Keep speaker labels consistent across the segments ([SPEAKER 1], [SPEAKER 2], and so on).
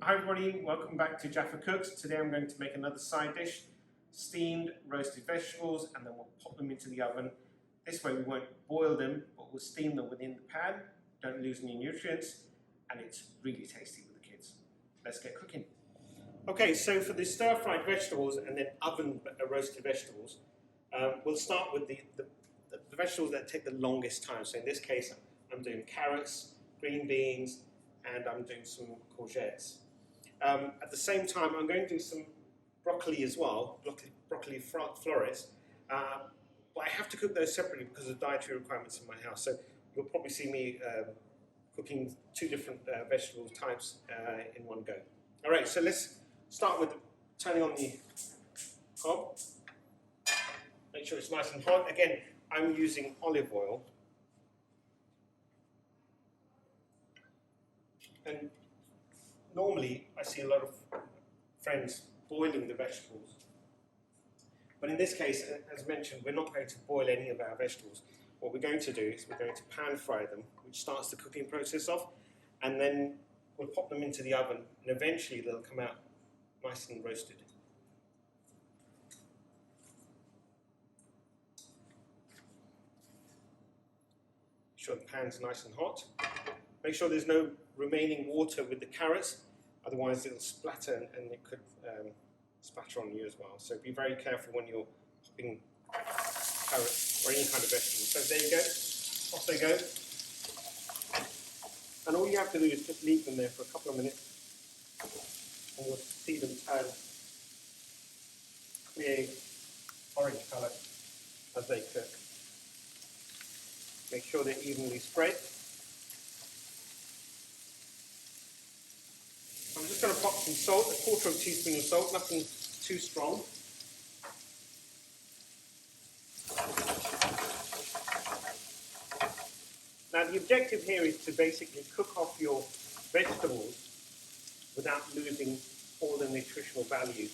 [SPEAKER 1] Hi everybody, welcome back to Jaffa Cooks. Today I'm going to make another side dish, steamed roasted vegetables, and then we'll pop them into the oven. This way we won't boil them, but we'll steam them within the pan, don't lose any nutrients, and it's really tasty with the kids. Let's get cooking. Okay, so for the stir-fried vegetables and then oven roasted vegetables, we'll start with the vegetables that take the longest time. So in this case, I'm doing carrots, green beans, and I'm doing some courgettes. At the same time, I'm going to do some broccoli as well, broccoli florets, but I have to cook those separately because of dietary requirements in my house. So you'll probably see me cooking two different vegetable types in one go. All right, so let's start with turning on the hob. Make sure it's nice and hot. Again, I'm using olive oil. And normally, I see a lot of friends boiling the vegetables. But in this case, as mentioned, we're not going to boil any of our vegetables. What we're going to do is we're going to pan fry them, which starts the cooking process off, and then we'll pop them into the oven, and eventually they'll come out nice and roasted. Make sure the pan's nice and hot. Make sure there's no remaining water with the carrots, otherwise it'll splatter and it could splatter on you as well. So be very careful when you're popping carrots or any kind of vegetable. So there you go, off they go. And all you have to do is just leave them there for a couple of minutes and you'll see them turn clear orange colour as they cook. Make sure they're evenly spread. I'm just going to pop some salt, a quarter of a teaspoon of salt, nothing too strong. Now the objective here is to basically cook off your vegetables without losing all the nutritional value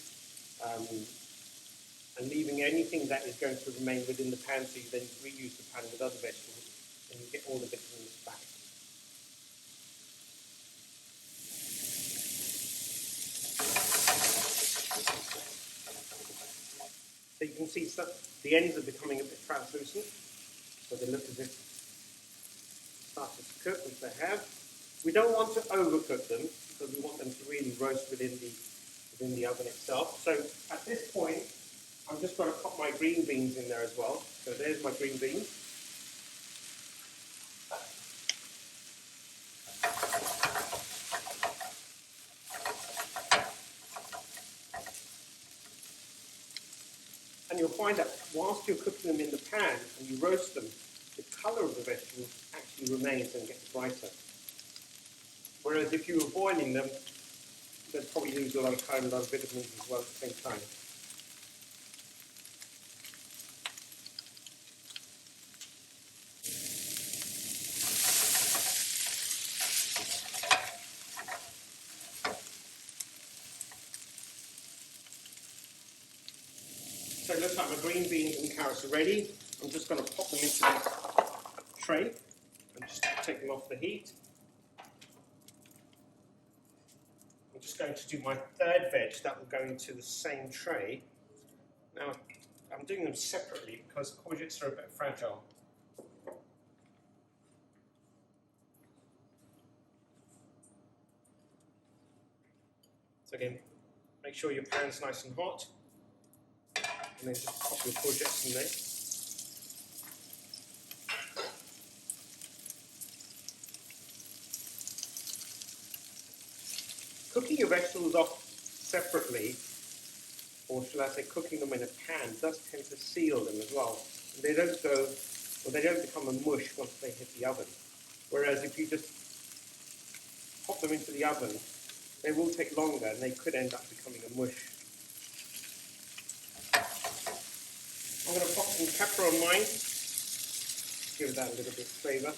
[SPEAKER 1] and leaving anything that is going to remain within the pan, so you then reuse the pan with other vegetables and you get all the vitamins back. So you can see the ends are becoming a bit translucent, so they look as if started to cook, which they have. We don't want to overcook them because we want them to really roast within the oven itself. So at this point, I'm just going to pop my green beans in there as well. So there's my green beans. And you'll find that whilst you're cooking them in the pan and you roast them, the colour of the vegetables actually remains and gets brighter. Whereas if you were boiling them, they'd probably lose a lot of colour and a lot of vitamins as well at the same time. So it looks like my green beans and carrots are ready. I'm just going to pop them into the tray and just take them off the heat. I'm just going to do my third veg that will go into the same tray. Now, I'm doing them separately because courgettes are a bit fragile. So again, make sure your pan's nice and hot. And then just pop your courgettes in there. Cooking your vegetables off separately, or shall I say cooking them in a pan, does tend to seal them as well. And they don't go, or they don't become a mush once they hit the oven. Whereas if you just pop them into the oven, they will take longer and they could end up becoming a mush. I'm going to pop some pepper on mine, give that a little bit of flavour.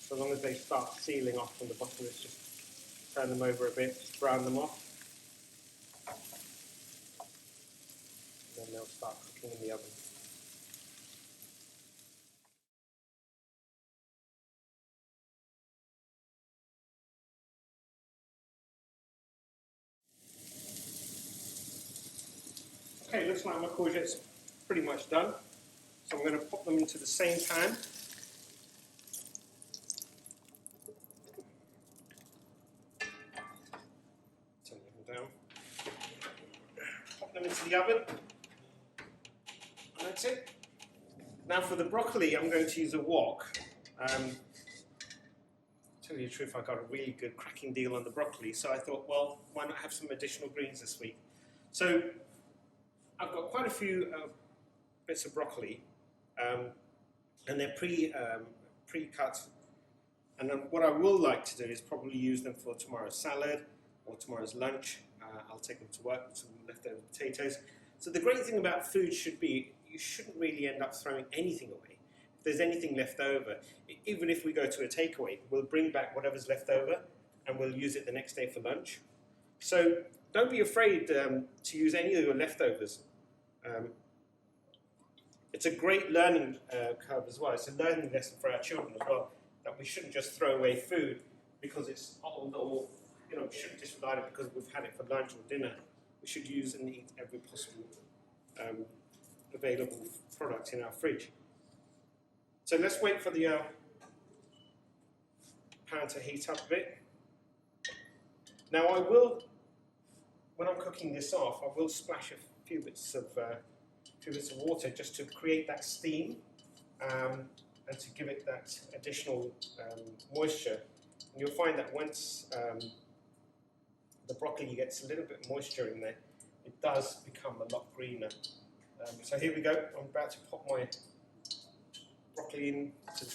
[SPEAKER 1] So long as they start sealing off from the bottom, let's just turn them over a bit, just brown them off. And then they'll start cooking in the oven. Okay, looks like my courgettes are pretty much done. So I'm going to pop them into the same pan. Turn them down. Pop them into the oven. And that's it. Now for the broccoli, I'm going to use a wok. Tell you the truth, I got a really good cracking deal on the broccoli, so I thought, well, why not have some additional greens this week? So I've got quite a few bits of broccoli, and they're pre-cut. And then what I will like to do is probably use them for tomorrow's salad or tomorrow's lunch. I'll take them to work with some leftover potatoes. So the great thing about food should be, you shouldn't really end up throwing anything away. If there's anything left over, even if we go to a takeaway, we'll bring back whatever's left over and we'll use it the next day for lunch. So don't be afraid to use any of your leftovers. It's a great learning curve as well. It's a learning lesson for our children as well, that we shouldn't just throw away food because it's old, or we shouldn't disregard it because we've had it for lunch or dinner. We should use and eat every possible available product in our fridge. So let's wait for the pan to heat up a bit. Now I will, when I'm cooking this off, I will splash a few bits of water just to create that steam and to give it that additional moisture. And you'll find that once the broccoli gets a little bit moisture in there, it does become a lot greener. So here we go. I'm about to pop my broccoli into the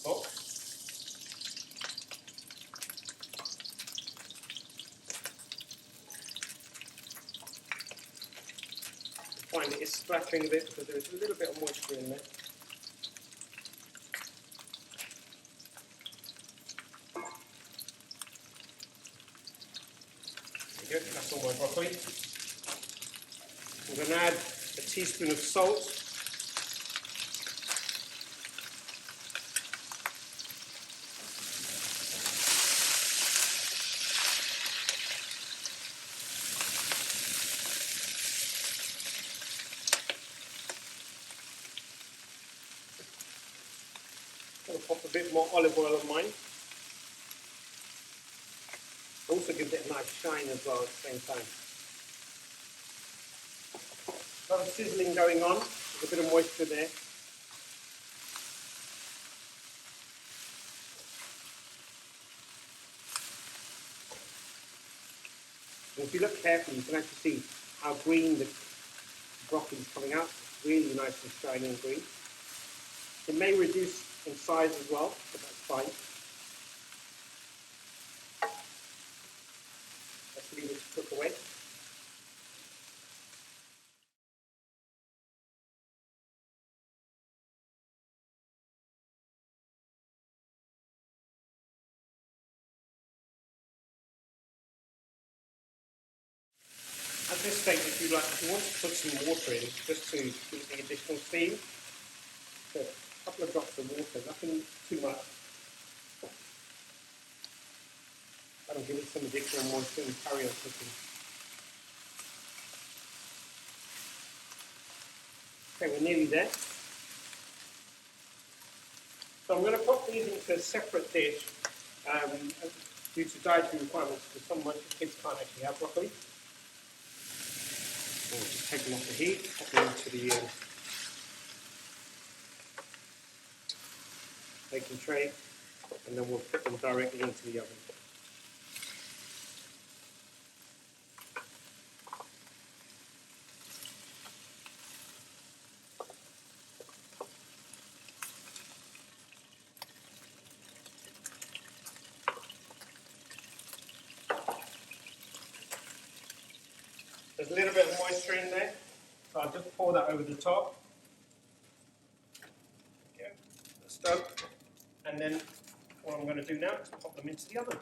[SPEAKER 1] pot. Find it is splattering a bit because there's a little bit of moisture in there. There you go, that's all my broccoli. I'm going to add a teaspoon of salt. I'm going to pop a bit more olive oil on mine. Also gives it a nice shine as well at the same time. A lot of sizzling going on, there's a bit of moisture there. And if you look carefully, you can actually see how green the broccoli is coming out. It's really nice and shiny and green. It may reduce in size as well, but that's fine. Let's leave it to cook away. At this stage, if you want to put some water in, just to give the additional steam, so a couple of drops of water, nothing too much. That'll give it some additional moisture and carry on cooking. Okay, we're nearly there. So I'm going to pop these into a separate dish due to dietary requirements, because some of my kids can't actually have broccoli. So we'll just take them off the heat, pop them into the baking tray, and then we'll put them directly into the oven. There's a little bit of moisture in there, so I'll just pour that over the top. Okay, that's done. And then what I'm going to do now is pop them into the oven.